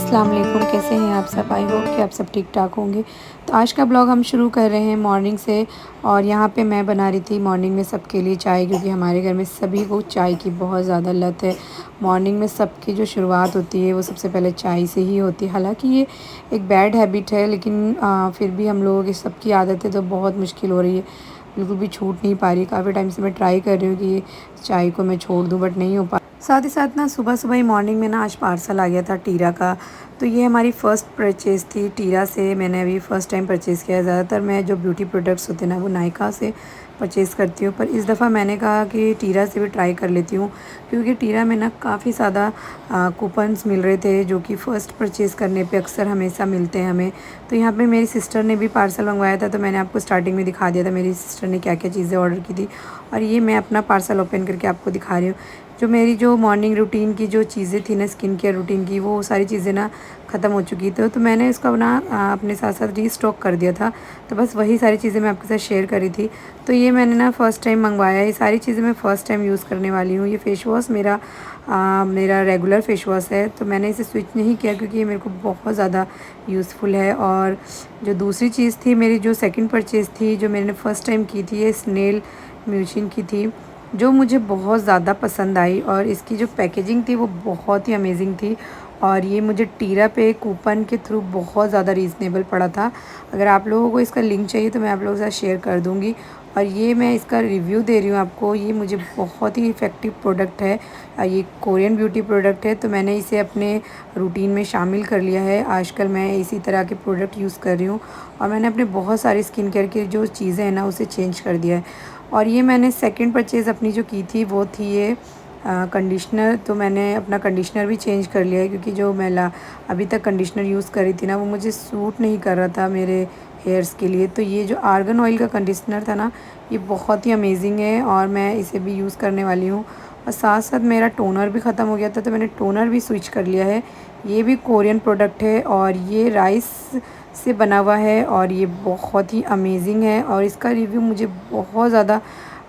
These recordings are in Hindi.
अस्सलाम वालेकुम, कैसे हैं आप सब। आई होप कि आप सब ठीक ठाक होंगे। तो आज का ब्लॉग हम शुरू कर रहे हैं मॉर्निंग से। और यहाँ पे मैं बना रही थी मॉर्निंग में सबके लिए चाय, क्योंकि हमारे घर में सभी को चाय की बहुत ज़्यादा लत है। मॉर्निंग में सबकी जो शुरुआत होती है वो सबसे पहले चाय से ही होती है। हालांकि ये एक बैड हैबिट है, लेकिन फिर भी हम लोगों की सबकी आदत है तो बहुत मुश्किल हो रही है, बिल्कुल भी छूट नहीं पा रही। काफ़ी टाइम से मैं ट्राई कर रही हूँ कि चाय को मैं छोड़ दूँ, बट नहीं हो पा। साथ ही साथ ना सुबह सुबह ही मॉर्निंग में ना आज पार्सल आ गया था टीरा का। तो ये हमारी फ़र्स्ट परचेज़ थी टीरा से। मैंने अभी फ़र्स्ट टाइम परचेज़ किया है। ज़्यादातर मैं जो ब्यूटी प्रोडक्ट्स होते हैं ना वो नायका से परचेज़ करती हूँ, पर इस दफ़ा मैंने कहा कि टीरा से भी ट्राई कर लेती हूँ, क्योंकि टीरा में ना काफ़ी ज़्यादा कूपन्स मिल रहे थे, जो कि फ़र्स्ट परचेज़ करने पे अक्सर हमेशा मिलते हैं हमें। तो यहाँ पे मेरी सिस्टर ने भी पार्सल मंगवाया था, तो मैंने आपको स्टार्टिंग में दिखा दिया था मेरी सिस्टर ने क्या क्या चीज़ें ऑर्डर की थी। और ये मैं अपना पार्सल ओपन करके आपको दिखा रही हूँ। जो मेरी जो मॉर्निंग रूटीन की जो चीज़ें थी ना, स्किन केयर रूटीन की, वो सारी चीज़ें ना ख़त्म हो चुकी थी। तो मैंने इसका ना अपने साथ साथ रीस्टॉक कर दिया था। तो बस वही सारी चीज़ें मैं आपके साथ शेयर करी थी। तो ये मैंने ना फ़र्स्ट टाइम मंगवाया है। ये सारी चीज़ें मैं फ़र्स्ट टाइम यूज़ करने वाली हूँ। ये फ़ेस वॉश मेरा रेगुलर फ़ेस वॉश है, तो मैंने इसे स्विच नहीं किया क्योंकि ये मेरे को बहुत ज़्यादा यूज़फुल है। और जो दूसरी चीज़ थी, मेरी जो सेकंड परचेज़ थी, जो मैंने फ़र्स्ट टाइम की थी, ये स्नेल म्यूसिन की थी, जो मुझे बहुत ज़्यादा पसंद आई। और इसकी जो पैकेजिंग थी वो बहुत ही अमेजिंग थी। और ये मुझे टीरा पे कूपन के थ्रू बहुत ज़्यादा रीज़नेबल पड़ा था। अगर आप लोगों को इसका लिंक चाहिए तो मैं आप लोगों के साथ शेयर कर दूँगी। और ये मैं इसका रिव्यू दे रही हूँ आपको। ये मुझे बहुत ही इफ़ेक्टिव प्रोडक्ट है। ये कोरियन ब्यूटी प्रोडक्ट है, तो मैंने इसे अपने रूटीन में शामिल कर लिया है। आजकल मैं इसी तरह के प्रोडक्ट यूज़ कर रही हूँ, और मैंने अपने बहुत सारी स्किन केयर की जो चीज़ें हैं ना उसे चेंज कर दिया है। और ये मैंने सेकंड परचेज़ अपनी जो की थी वो थी ये कंडीशनर। तो मैंने अपना कंडीशनर भी चेंज कर लिया है, क्योंकि जो मैं अभी तक कंडीशनर यूज़ कर रही थी ना वो मुझे सूट नहीं कर रहा था मेरे हेयर्स के लिए। तो ये जो आर्गन ऑयल का कंडीशनर था ना, ये बहुत ही अमेजिंग है, और मैं इसे भी यूज़ करने वाली हूँ। और साथ साथ मेरा टोनर भी ख़त्म हो गया था, तो मैंने टोनर भी स्विच कर लिया है। ये भी कोरियन प्रोडक्ट है, और ये राइस से बना हुआ है, और ये बहुत ही अमेजिंग है। और इसका रिव्यू मुझे बहुत ज़्यादा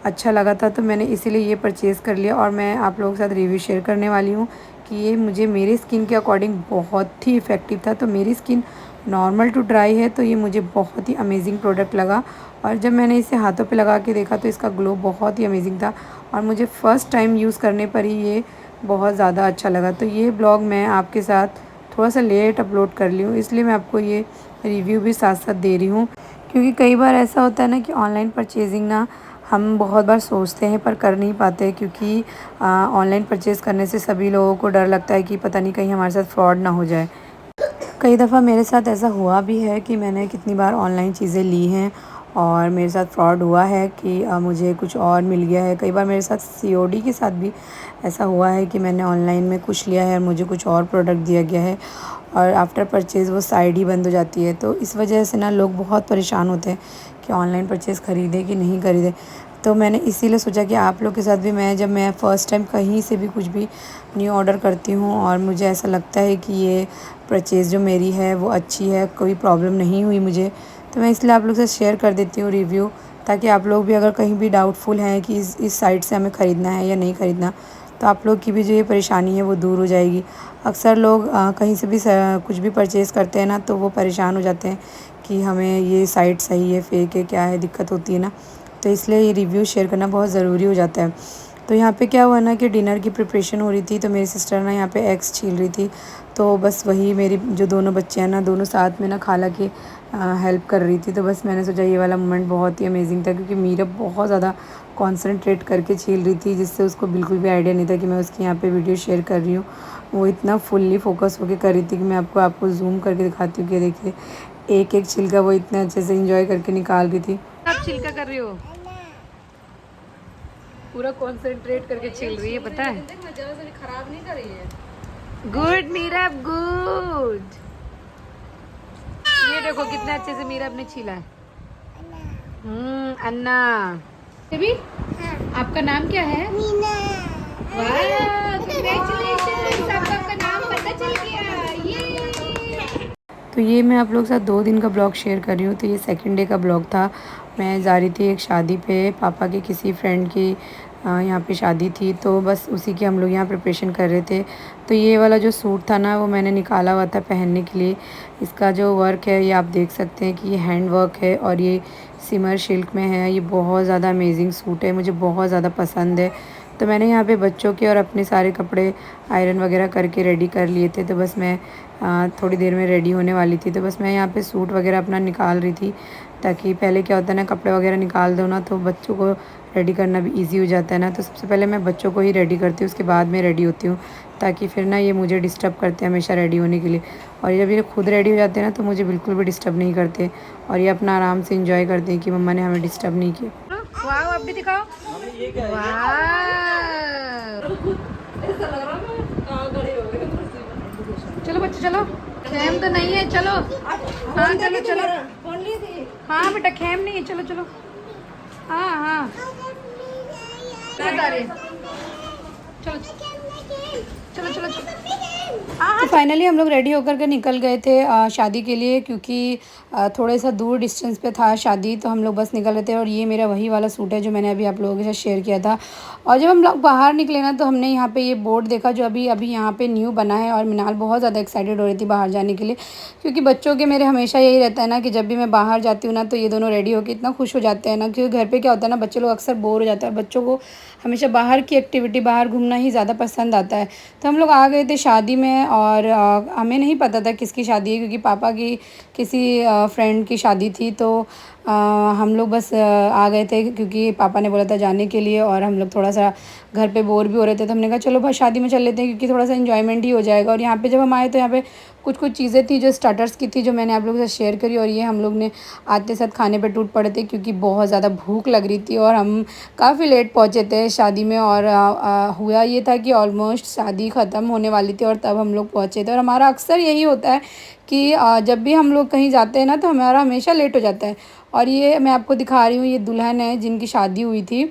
अच्छा लगा था, तो मैंने इसीलिए ये परचेज़ कर लिया। और मैं आप लोगों के साथ रिव्यू शेयर करने वाली हूँ कि ये मुझे मेरे स्किन के अकॉर्डिंग बहुत ही इफ़ेक्टिव था। तो मेरी स्किन नॉर्मल टू ड्राई है, तो ये मुझे बहुत ही अमेजिंग प्रोडक्ट लगा। और जब मैंने इसे हाथों पे लगा के देखा तो इसका ग्लो बहुत ही अमेजिंग था, और मुझे फ़र्स्ट टाइम यूज़ करने पर ही ये बहुत ज़्यादा अच्छा लगा। तो ये ब्लॉग मैं आपके साथ थोड़ा सा लेट अपलोड कर ली हूँ, इसलिए मैं आपको ये रिव्यू भी साथ साथ दे रही हूँ। क्योंकि कई बार ऐसा होता है ना कि ऑनलाइन परचेजिंग ना हम बहुत बार सोचते हैं पर कर नहीं पाते, क्योंकि ऑनलाइन परचेज़ करने से सभी लोगों को डर लगता है कि पता नहीं कहीं हमारे साथ फ्रॉड ना हो जाए। कई दफ़ा मेरे साथ ऐसा हुआ भी है कि मैंने कितनी बार ऑनलाइन चीज़ें ली हैं और मेरे साथ फ्रॉड हुआ है कि मुझे कुछ और मिल गया है। कई बार मेरे साथ सीओडी के साथ भी ऐसा हुआ है कि मैंने ऑनलाइन में कुछ लिया है और मुझे कुछ और प्रोडक्ट दिया गया है, और आफ्टर परचेज़ वो साइट ही बंद हो जाती है। तो इस वजह से ना लोग बहुत परेशान होते हैं कि ऑनलाइन परचेज़ ख़रीदें कि नहीं ख़रीदें। तो मैंने इसीलिए सोचा कि आप लोग के साथ भी जब मैं फ़र्स्ट टाइम कहीं से भी कुछ भी न्यू ऑर्डर करती हूँ और मुझे ऐसा लगता है कि ये परचेज़ जो मेरी है वो अच्छी है, कोई प्रॉब्लम नहीं हुई मुझे, तो मैं इसलिए आप लोग से शेयर कर देती हूँ रिव्यू, ताकि आप लोग भी अगर कहीं भी डाउटफुल हैं कि इस साइट से हमें ख़रीदना है या नहीं ख़रीदना, तो आप लोग की भी जो ये परेशानी है वो दूर हो जाएगी। अक्सर लोग कहीं से भी कुछ भी परचेज़ करते हैं ना, तो वो परेशान हो जाते हैं कि हमें ये साइट सही है, फ़ेक है, क्या है, दिक्कत होती है ना। तो इसलिए ये रिव्यू शेयर करना बहुत ज़रूरी हो जाता है। तो यहाँ पे क्या हुआ ना कि डिनर की प्रिपरेशन हो रही थी, तो मेरी सिस्टर ना यहाँ पे एग्स छील रही थी। तो बस वही मेरी जो दोनों बच्चे हैं ना, दोनों साथ में ना खाला की हेल्प कर रही थी। तो बस मैंने सोचा ये वाला मोमेंट बहुत ही अमेजिंग था, क्योंकि मीरा बहुत ज़्यादा कॉन्सनट्रेट करके छील रही थी, जिससे उसको बिल्कुल भी आइडिया नहीं था कि मैं उसकी यहाँ पे वीडियो शेयर कर रही हूँ। वो इतना फुल्ली फोकस होकर कर रही थी कि मैं आपको ज़ूम करके दिखाती हूँ कि देखिए एक एक छिलका वो इतने अच्छे से इंजॉय करके निकाल रही थी। आप छिलका कर रही हो, पूरा कंसंट्रेट करके छील रही है, पता है। खराब नहीं कर रही है। Good Meera, good. ये देखो कितने अच्छे से मीरा ने छीला है। अन्ना। भी आपका नाम क्या है? मीना। वाह, कांग्रेचुलेशंस, आपका नाम पता चल गया। ये तो ये मैं आप लोग के साथ 2 दिन का ब्लॉग शेयर कर रही हूँ। तो ये सेकंड डे का ब्लॉग था। मैं जा रही थी एक शादी पे, पापा के किसी फ्रेंड की यहाँ पे शादी थी, तो बस उसी की हम लोग यहाँ प्रिपरेशन कर रहे थे। तो ये वाला जो सूट था ना, वो मैंने निकाला हुआ था पहनने के लिए। इसका जो वर्क है ये आप देख सकते हैं कि ये हैंड वर्क है और ये सिमर सिल्क में है। ये बहुत ज़्यादा अमेजिंग सूट है, मुझे बहुत ज़्यादा पसंद है। तो मैंने यहाँ पे बच्चों के और अपने सारे कपड़े आयरन वगैरह करके रेडी कर लिए थे। तो बस मैं थोड़ी देर में रेडी होने वाली थी। तो बस मैं यहाँ पे सूट वगैरह अपना निकाल रही थी, ताकि पहले क्या होता है ना, कपड़े वगैरह निकाल दो ना तो बच्चों को रेडी करना भी इजी हो जाता है ना। तो सबसे पहले मैं बच्चों को ही रेडी करती हूँ, उसके बाद में रेडी होती हूँ, ताकि फिर ना ये मुझे डिस्टर्ब करते हैं हमेशा रेडी होने के लिए। और जब ये खुद रेडी हो जाते हैं ना तो मुझे बिल्कुल भी डिस्टर्ब नहीं करते और ये अपना आराम से इंजॉय करते हैं कि मम्मा ने हमें डिस्टर्ब नहीं किया। वाह, अब भी दिखाओ। चलो बच्चे चलो, खेम तो नहीं है, चलो। हाँ चलो चलो, हाँ बेटा खेम नहीं है, चलो चलो। हाँ हाँ चलो चलो चलो चलो। तो फाइनली हम लोग रेडी होकर के निकल गए थे शादी के लिए, क्योंकि थोड़े सा दूर डिस्टेंस पे था शादी। तो हम लोग बस निकल रहे थे और ये मेरा वही वाला सूट है जो मैंने अभी आप लोगों के साथ शेयर किया था। और जब हम लोग बाहर निकले ना तो हमने यहाँ पे ये बोर्ड देखा जो अभी अभी यहाँ पे न्यू बना है। और मिनाल बहुत ज़्यादा एक्साइटेड हो रही थी बाहर जाने के लिए, क्योंकि बच्चों के मेरे हमेशा यही रहता है ना कि जब भी मैं बाहर जाती हूँ ना तो ये दोनों रेडी होकर इतना खुश हो जाते हैं ना, क्योंकि घर पर क्या होता है ना, बच्चे लोग अक्सर बोर हो जाते हैं और बच्चों को हमेशा बाहर की एक्टिविटी, बाहर घूमना ही ज़्यादा पसंद आता है। तो हम लोग आ गए थे शादी में और हमें नहीं पता था किसकी शादी है, क्योंकि पापा की किसी फ्रेंड की शादी थी। तो हम लोग बस आ गए थे क्योंकि पापा ने बोला था जाने के लिए, और हम लोग थोड़ा सा घर पे बोर भी हो रहे थे। तो हमने कहा चलो बस शादी में चल लेते हैं, क्योंकि थोड़ा सा इन्जॉयमेंट ही हो जाएगा। और यहाँ पे जब हम आए तो यहाँ पे कुछ कुछ चीज़ें थी जो स्टार्टर्स की थी, जो मैंने आप लोगों के साथ शेयर करी। और ये हम लोग ने आते साथ खाने पे टूट पड़े थे, क्योंकि बहुत ज़्यादा भूख लग रही थी और हम काफ़ी लेट पहुँचे थे शादी में। और हुआ ये था कि ऑलमोस्ट शादी ख़त्म होने वाली थी और तब हम लोग पहुँचे थे। और हमारा अक्सर यही होता है कि जब भी हम लोग कहीं जाते हैं ना तो हमारा हमेशा लेट हो जाता है। और ये मैं आपको दिखा रही हूँ, ये दुल्हन है जिनकी शादी हुई थी।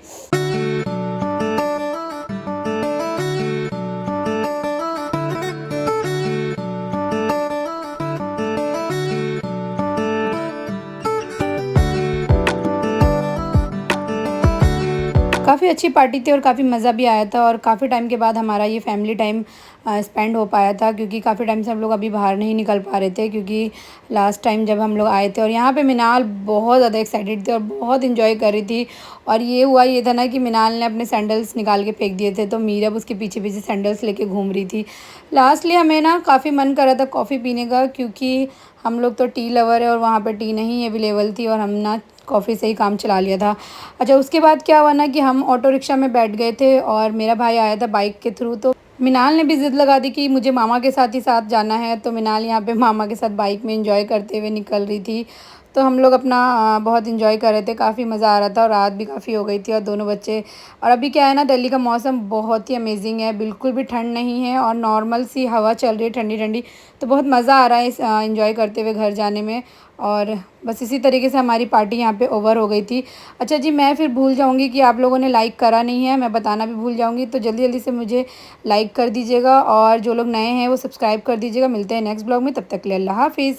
काफ़ी अच्छी पार्टी थी और काफ़ी मज़ा भी आया था। और काफ़ी टाइम के बाद हमारा ये फैमिली टाइम स्पेंड हो पाया था, क्योंकि काफ़ी टाइम से हम लोग अभी बाहर नहीं निकल पा रहे थे, क्योंकि लास्ट टाइम जब हम लोग आए थे। और यहाँ पे मिनाल बहुत ज़्यादा एक्साइटेड थी और बहुत इंजॉय कर रही थी। और ये हुआ ये था ना कि मिनाल ने अपने सैंडल्स निकाल के फेंक दिए थे, तो मीरब उसके पीछे पीछे सैंडल्स लेके घूम रही थी। लास्टली हमें ना काफ़ी मन कर रहा था कॉफ़ी पीने का, क्योंकि हम लोग तो टी लवर है और वहाँ पर टी नहीं अवेलेबल थी, और हम ना कॉफ़ी से ही काम चला लिया था। अच्छा, उसके बाद क्या हुआ ना कि हम ऑटो रिक्शा में बैठ गए थे और मेरा भाई आया था बाइक के थ्रू। तो मिनाल ने भी ज़िद लगा दी कि मुझे मामा के साथ ही साथ जाना है। तो मिनाल यहाँ पे मामा के साथ बाइक में एंजॉय करते हुए निकल रही थी। तो हम लोग अपना बहुत एंजॉय कर रहे थे, काफ़ी मज़ा आ रहा था। और रात भी काफ़ी हो गई थी और दोनों बच्चे, और अभी क्या है ना, दिल्ली का मौसम बहुत ही अमेजिंग है, बिल्कुल भी ठंड नहीं है और नॉर्मल सी हवा चल रही है ठंडी ठंडी। तो बहुत मज़ा आ रहा है इस एंजॉय करते हुए घर जाने में। और बस इसी तरीके से हमारी पार्टी यहाँ पे ओवर हो गई थी। अच्छा जी, मैं फिर भूल जाऊँगी कि आप लोगों ने लाइक करा नहीं है, मैं बताना भी भूल जाऊँगी। तो जल्दी जल्दी से मुझे लाइक कर दीजिएगा और जो लोग नए हैं वो सब्सक्राइब कर दीजिएगा। मिलते हैं नेक्स्ट ब्लॉग में, तब तक के लिए अल्लाह हाफ़िज़।